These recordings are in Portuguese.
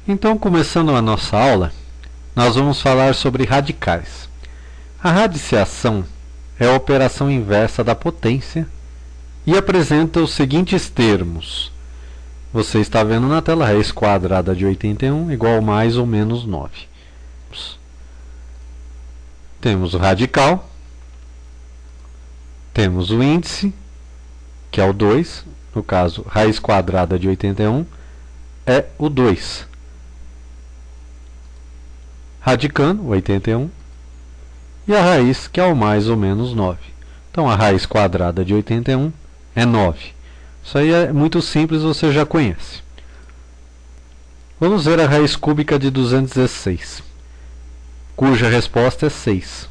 Então, começando a nossa aula, nós vamos falar sobre radicais. A radiciação é a operação inversa da potência e apresenta os seguintes termos. Você está vendo na tela raiz quadrada de 81 igual a mais ou menos 9. Temos o radical, temos o índice, que é o 2, no caso, raiz quadrada de 81 é o 2. Radicando, 81, e a raiz, que é o mais ou menos 9. Então, a raiz quadrada de 81 é 9. Isso aí é muito simples, você já conhece. Vamos ver a raiz cúbica de 216, cuja resposta é 6.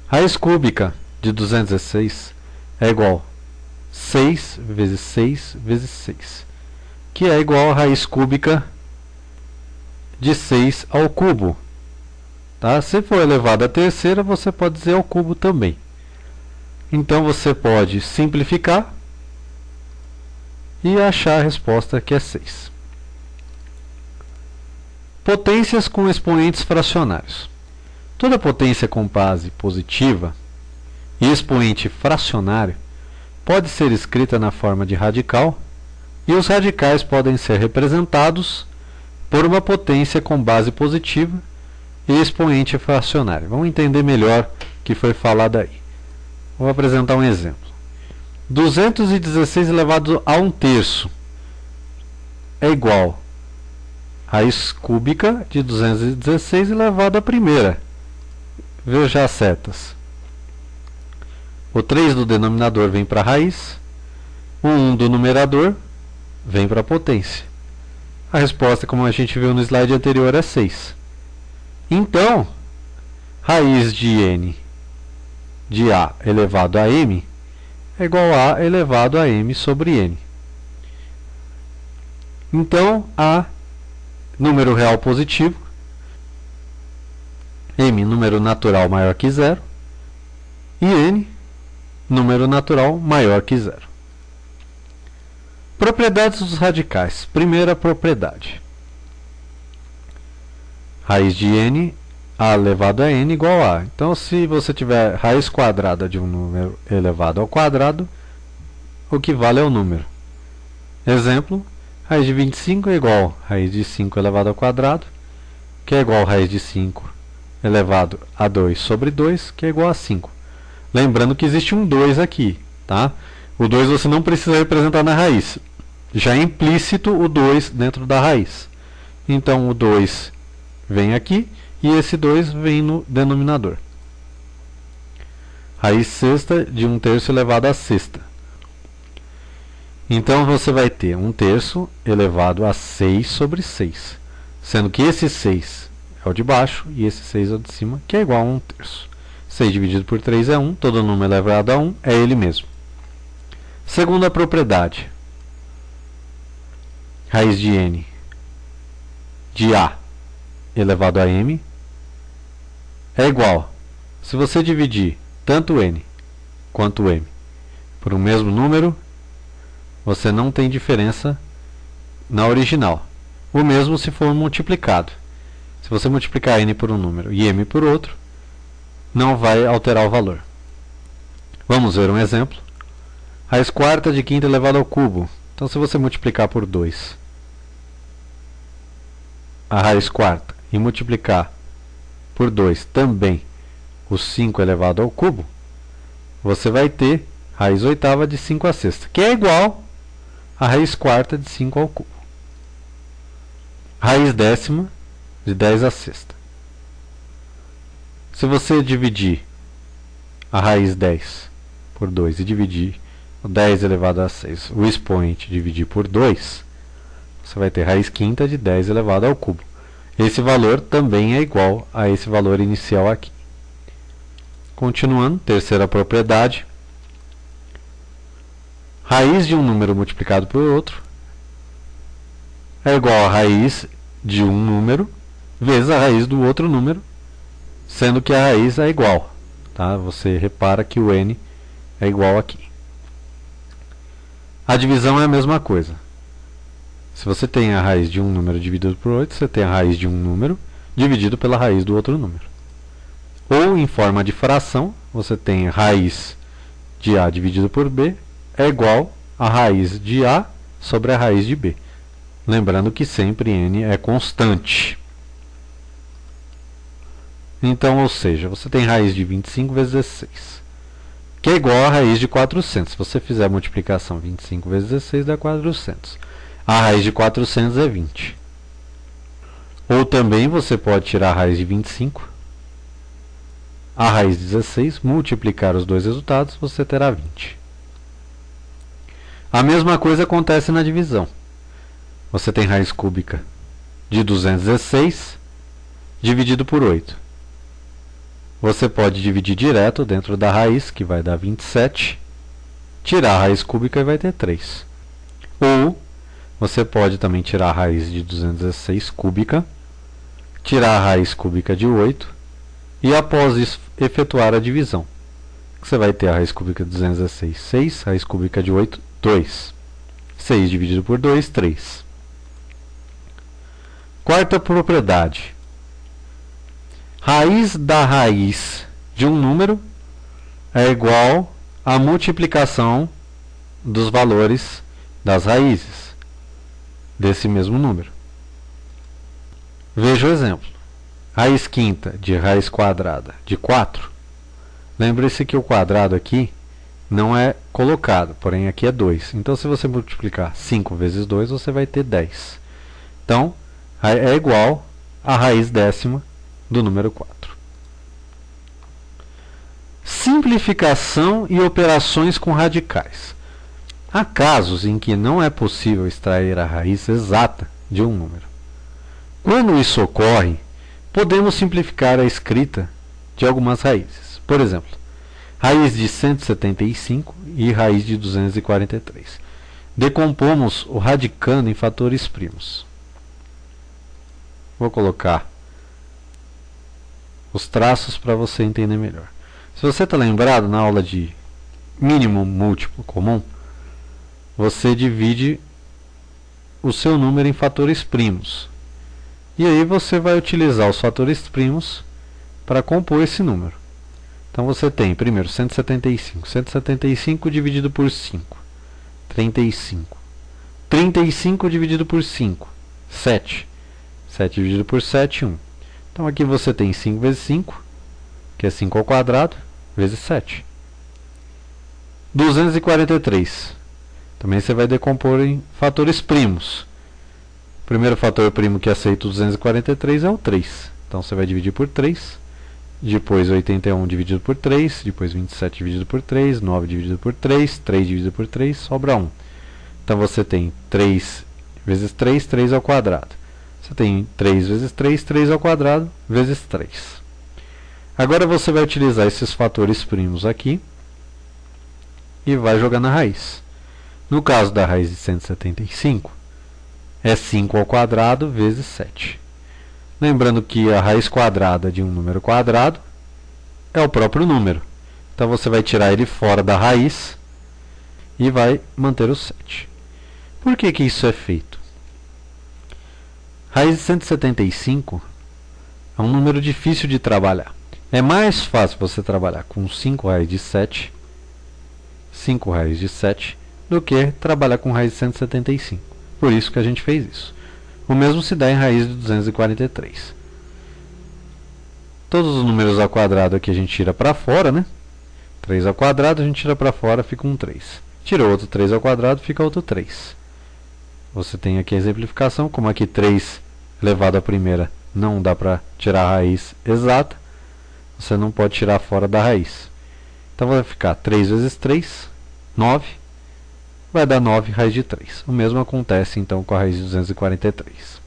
Raiz cúbica de 216 é igual a 6 vezes 6 vezes 6, que é igual a raiz cúbica de 6 ao cubo. Tá? Se for elevado à terceira, você pode dizer ao cubo também. Então você pode simplificar e achar a resposta, que é 6. Potências com expoentes fracionários. Toda potência com base positiva e expoente fracionário pode ser escrita na forma de radical, e os radicais podem ser representados por uma potência com base positiva e expoente fracionário. Vamos entender melhor o que foi falado aí. Vou apresentar um exemplo. 216 elevado a 1/3 é igual a raiz cúbica de 216 elevado à primeira. Veja as setas. O 3 do denominador vem para a raiz, o 1 do numerador vem para a potência. A resposta, como a gente viu no slide anterior, é 6. Então, raiz de n de a elevado a m é igual a a elevado a m sobre n. Então, a número real positivo, m número natural maior que zero, e n número natural maior que zero. Propriedades dos radicais. Primeira propriedade. Raiz de n, a elevado a n igual a. Então, se você tiver raiz quadrada de um número elevado ao quadrado, o que vale é o número. Exemplo, raiz de 25 é igual a raiz de 5 elevado ao quadrado, que é igual a raiz de 5 elevado a 2 sobre 2, que é igual a 5. Lembrando que existe um 2 aqui, tá? O 2 você não precisa representar na raiz. Já é implícito o 2 dentro da raiz. Então, o 2 vem aqui e esse 2 vem no denominador. Raiz sexta de 1/3 elevado a sexta. Então, você vai ter 1/3 elevado a 6 sobre 6. Sendo que esse 6 é o de baixo e esse 6 é o de cima, que é igual a 1/3. 6 dividido por 3 é 1, todo número elevado a 1 é ele mesmo. Segunda propriedade. Raiz de n de a elevado a m é igual, se você dividir tanto n quanto m por um mesmo número, você não tem diferença na original. O mesmo se for multiplicado. Se você multiplicar n por um número e m por outro, não vai alterar o valor. Vamos ver um exemplo. Raiz quarta de quinta elevado ao cubo. Então, se você multiplicar por 2 a raiz quarta e multiplicar por 2 também o 5 elevado ao cubo, você vai ter raiz oitava de 5 à sexta, que é igual a raiz quarta de 5 ao cubo. Raiz décima de 10 à sexta. Se você dividir a raiz 10 por 2 e dividir o 10 elevado a 6, o expoente dividir por 2, você vai ter raiz quinta de 10 elevado ao cubo. Esse valor também é igual a esse valor inicial aqui. Continuando, terceira propriedade. Raiz de um número multiplicado por outro é igual a raiz de um número vezes a raiz do outro número, sendo que a raiz é igual. Tá? Você repara que o n é igual aqui. A divisão é a mesma coisa. Se você tem a raiz de um número dividido por 8, você tem a raiz de um número dividido pela raiz do outro número. Ou, em forma de fração, você tem raiz de A dividido por B é igual a raiz de A sobre a raiz de B. Lembrando que sempre n é constante. Então, ou seja, você tem raiz de 25 vezes 16, que é igual a raiz de 400. Se você fizer a multiplicação 25 vezes 16, dá 400. A raiz de 400 é 20. Ou também você pode tirar a raiz de 25, a raiz de 16, multiplicar os dois resultados, você terá 20. A mesma coisa acontece na divisão. Você tem raiz cúbica de 216 dividido por 8. Você pode dividir direto dentro da raiz, que vai dar 27, tirar a raiz cúbica e vai ter 3. Ou você pode também tirar a raiz de 216 cúbica, tirar a raiz cúbica de 8 e após isso efetuar a divisão. Você vai ter a raiz cúbica de 216, 6, raiz cúbica de 8, 2. 6 dividido por 2, 3. Quarta propriedade. Raiz da raiz de um número é igual à multiplicação dos valores das raízes desse mesmo número. Veja o exemplo. Raiz quinta de raiz quadrada de 4. Lembre-se que o quadrado aqui não é colocado, porém aqui é 2. Então, se você multiplicar 5 vezes 2, você vai ter 10. Então, é igual à raiz décima do número 4. Simplificação e operações com radicais. Há casos em que não é possível extrair a raiz exata de um número. Quando isso ocorre, podemos simplificar a escrita de algumas raízes. Por exemplo, raiz de 175 e raiz de 243. Decompomos o radicando em fatores primos. Vou colocar os traços para você entender melhor. Se você está lembrado, na aula de mínimo múltiplo comum, você divide o seu número em fatores primos. E aí você vai utilizar os fatores primos para compor esse número. Então você tem primeiro 175. 175 dividido por 5. 35. 35 dividido por 5. 7. 7 dividido por 7, 1. Então aqui você tem 5 vezes 5, que é 5 ao quadrado, vezes 7. 243. Também você vai decompor em fatores primos. O primeiro fator primo que aceita o 243 é o 3. Então você vai dividir por 3. Depois 81 dividido por 3. Depois 27 dividido por 3. 9 dividido por 3. 3 dividido por 3. Sobra 1. Então você tem 3 vezes 3, 3 ao quadrado. Você tem 3 vezes 3, 3 ao quadrado, vezes 3. Agora você vai utilizar esses fatores primos aqui e vai jogar na raiz. No caso da raiz de 175, é 5 ao quadrado vezes 7. Lembrando que a raiz quadrada de um número quadrado é o próprio número. Então você vai tirar ele fora da raiz e vai manter o 7. Por que que isso é feito? Raiz de 175 é um número difícil de trabalhar. É mais fácil você trabalhar com 5 raiz de 7, 5 raiz de 7, do que trabalhar com raiz de 175. Por isso que a gente fez isso. O mesmo se dá em raiz de 243. Todos os números ao quadrado aqui a gente tira para fora, né? 3 ao quadrado a gente tira para fora, fica um 3. Tira outro 3 ao quadrado, fica outro 3. Você tem aqui a exemplificação, como aqui 3 elevado à primeira não dá para tirar a raiz exata, você não pode tirar fora da raiz. Então vai ficar 3 vezes 3, 9, vai dar 9 raiz de 3. O mesmo acontece então com a raiz de 243.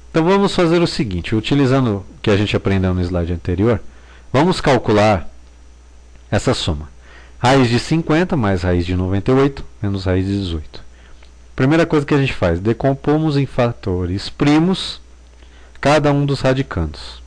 Então vamos fazer o seguinte, utilizando o que a gente aprendeu no slide anterior, vamos calcular essa soma. Raiz de 50 mais raiz de 98 menos raiz de 18. Primeira coisa que a gente faz, decompomos em fatores primos cada um dos radicandos.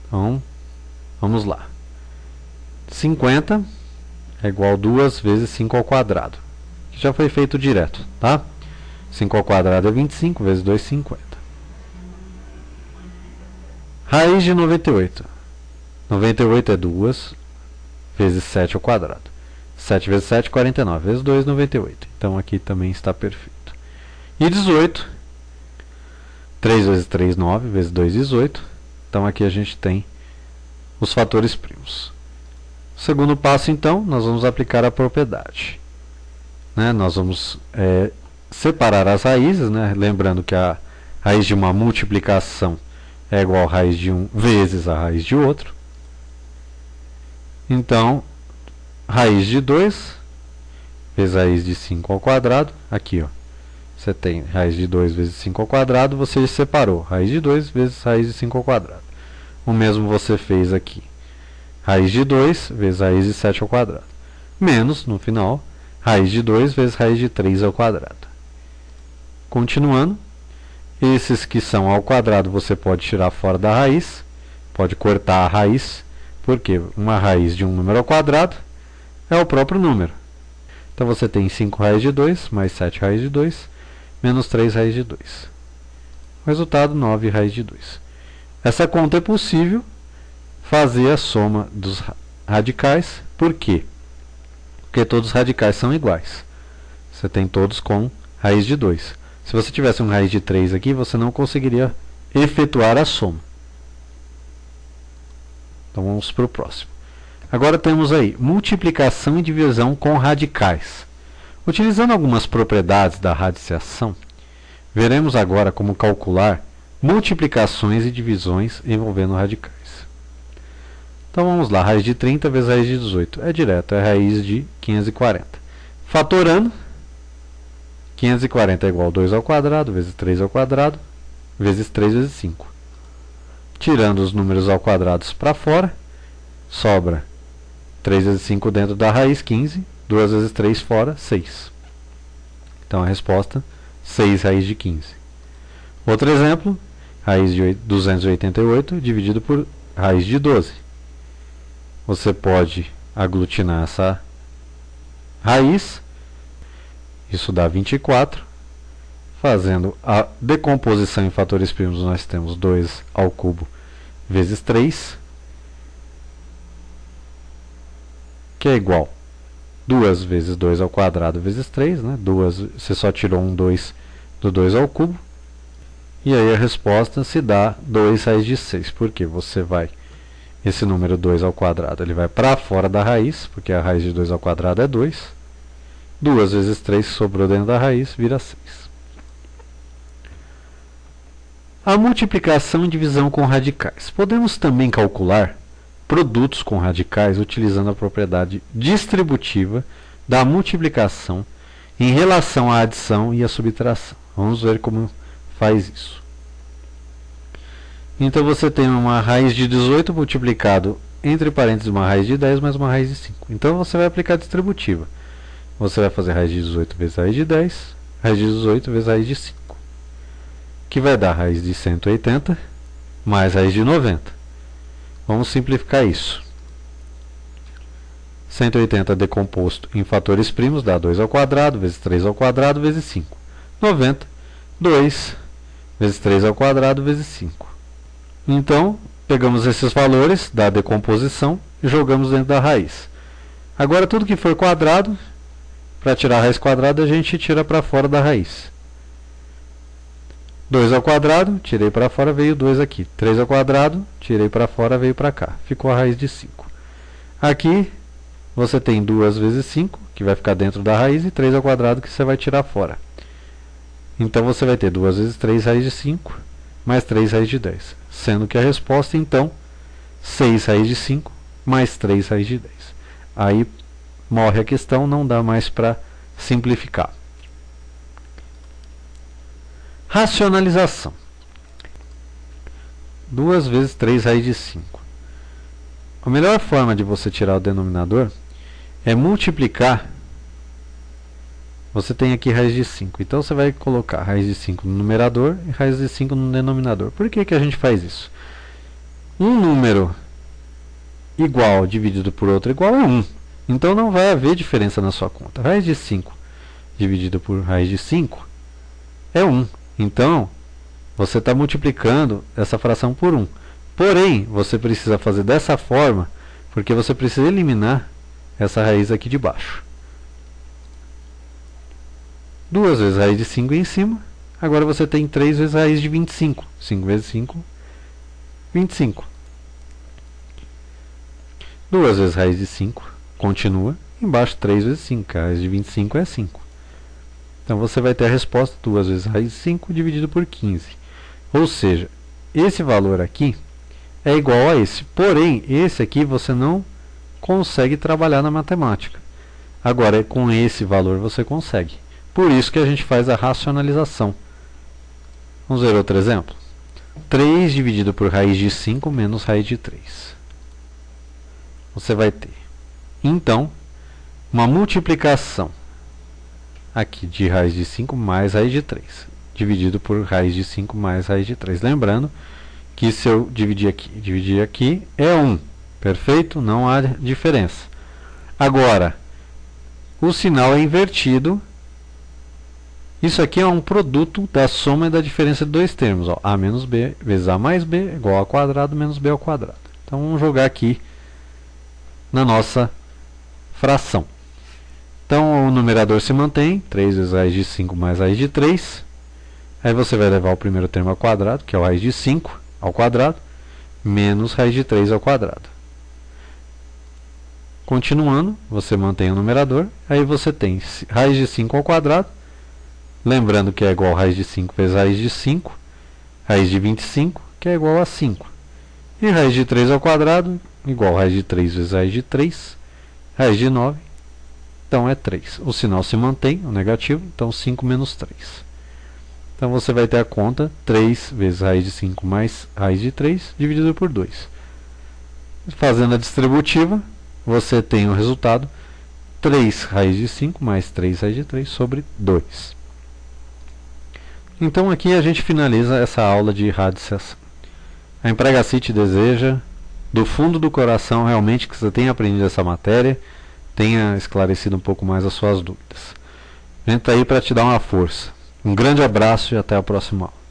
Então, vamos lá. 50 é igual a 2 vezes 5 ao quadrado, que já foi feito direto, tá? 5 ao quadrado é 25, vezes 2, 50. Raiz de 98. 98 é 2, vezes 7 ao quadrado. 7 vezes 7, 49, vezes 2, 98. Então aqui também está perfeito. E 18, 3 vezes 3, 9, vezes 2, 18. Então aqui a gente tem os fatores primos. Segundo passo, então, nós vamos aplicar a propriedade. Nós vamos separar as raízes, lembrando que a raiz de uma multiplicação é igual a raiz de um vezes a raiz de outro. Então, raiz de 2 vezes raiz de 5 ao quadrado. Aqui, ó, você tem raiz de 2 vezes 5 ao quadrado, você separou raiz de 2 vezes raiz de 5 ao quadrado. O mesmo você fez aqui. Raiz de 2 vezes raiz de 7 ao quadrado. Menos, no final, raiz de 2 vezes raiz de 3 ao quadrado. Continuando, esses que são ao quadrado você pode tirar fora da raiz, pode cortar a raiz, porque uma raiz de um número ao quadrado é o próprio número. Então você tem 5 raiz de 2, mais 7 raiz de 2, menos 3 raiz de 2. Resultado, 9 raiz de 2. Essa conta é possível fazer a soma dos radicais. Por quê? Porque todos os radicais são iguais. Você tem todos com raiz de 2. Se você tivesse um raiz de 3 aqui, você não conseguiria efetuar a soma. Então vamos para o próximo. Agora temos aí multiplicação e divisão com radicais. Utilizando algumas propriedades da radiciação, veremos agora como calcular multiplicações e divisões envolvendo radicais. Então vamos lá, raiz de 30 vezes raiz de 18. É direto, é raiz de 540. Fatorando, 540 é igual a 2 ao quadrado, vezes 3 ao quadrado, vezes 3 vezes 5. Tirando os números ao quadrado para fora, sobra 3 vezes 5 dentro da raiz, 15. 2 vezes 3 fora, 6. Então a resposta, 6 raiz de 15. Outro exemplo, raiz de 288 dividido por raiz de 12. Você pode aglutinar essa raiz, isso dá 24. Fazendo a decomposição em fatores primos, nós temos 2 ao cubo vezes 3, que é igual 2 vezes 2 ao quadrado vezes 3, você só tirou um 2 do 2 ao cubo. E aí a resposta se dá 2 raiz de 6, porque você vai, esse número 2 ao quadrado, ele vai para fora da raiz, porque a raiz de 2 ao quadrado é 2. 2 vezes 3 que sobrou dentro da raiz vira 6. A multiplicação e divisão com radicais. Podemos também calcular produtos com radicais utilizando a propriedade distributiva da multiplicação em relação à adição e à subtração. Vamos ver como faz isso. Então você tem uma raiz de 18 multiplicado entre parênteses uma raiz de 10 mais uma raiz de 5. Então você vai aplicar a distributiva. Você vai fazer raiz de 18 vezes raiz de 10, raiz de 18 vezes raiz de 5. Que vai dar raiz de 180 mais raiz de 90. Vamos simplificar isso. 180 decomposto em fatores primos dá 2 ao quadrado, vezes 3 ao quadrado, vezes 5. 90, 2 vezes 3 ao quadrado, vezes 5. Então, pegamos esses valores da decomposição e jogamos dentro da raiz. Agora, tudo que for quadrado, para tirar a raiz quadrada, a gente tira para fora da raiz. 2 ao quadrado, tirei para fora, veio 2 aqui. 3 ao quadrado, tirei para fora, veio para cá. Ficou a raiz de 5. Aqui, você tem 2 vezes 5, que vai ficar dentro da raiz, e 3 ao quadrado, que você vai tirar fora. Então, você vai ter 2 vezes 3 raiz de 5, mais 3 raiz de 10. Sendo que a resposta, então, 6 raiz de 5, mais 3 raiz de 10. Aí, morre a questão, não dá mais para simplificar. Racionalização. 2 vezes 3 raiz de 5. A melhor forma de você tirar o denominador é multiplicar. Você tem aqui raiz de 5. Então você vai colocar raiz de 5 no numerador e raiz de 5 no denominador. Por que que a gente faz isso? Um número igual dividido por outro igual é 1. Então não vai haver diferença na sua conta. Raiz de 5 dividido por raiz de 5 é 1. Então, você está multiplicando essa fração por 1. Porém, você precisa fazer dessa forma, porque você precisa eliminar essa raiz aqui de baixo. 2 vezes raiz de 5 em cima. Agora você tem 3 vezes raiz de 25. 5 vezes 5, 25. 2 vezes raiz de 5, continua. Embaixo 3 vezes 5, a raiz de 25 é 5. Então você vai ter a resposta 2 vezes raiz de 5 dividido por 15. Ou seja, esse valor aqui é igual a esse. Porém, esse aqui você não consegue trabalhar na matemática. Agora, com esse valor você consegue. Por isso que a gente faz a racionalização. Vamos ver outro exemplo. 3 dividido por raiz de 5 menos raiz de 3. Você vai ter, então, uma multiplicação aqui de raiz de 5 mais raiz de 3, dividido por raiz de 5 mais raiz de 3. Lembrando que se eu dividir aqui é 1. Perfeito? Não há diferença. Agora, o sinal é invertido. Isso aqui é um produto da soma e da diferença de dois termos. Ó. A menos B vezes A mais B é igual a quadrado menos B ao quadrado. Então, vamos jogar aqui na nossa fração. Então, o numerador se mantém. 3 vezes raiz de 5 mais raiz de 3. Aí você vai levar o primeiro termo ao quadrado, que é o raiz de 5 ao quadrado, menos raiz de 3 ao quadrado. Continuando, você mantém o numerador. Aí você tem raiz de 5 ao quadrado. Lembrando que é igual a raiz de 5 vezes raiz de 5, raiz de 25, que é igual a 5. E raiz de 3 ao quadrado, igual a raiz de 3 vezes raiz de 3, raiz de 9, então é 3. O sinal se mantém, o negativo, então 5 menos 3. Então você vai ter a conta 3 vezes raiz de 5 mais raiz de 3, dividido por 2. Fazendo a distributiva, você tem o resultado 3 raiz de 5 mais 3 raiz de 3 sobre 2. Então aqui a gente finaliza essa aula de radiciação. A Empregacity deseja, do fundo do coração, realmente que você tenha aprendido essa matéria, tenha esclarecido um pouco mais as suas dúvidas. A gente está aí para te dar uma força. Um grande abraço e até a próxima aula.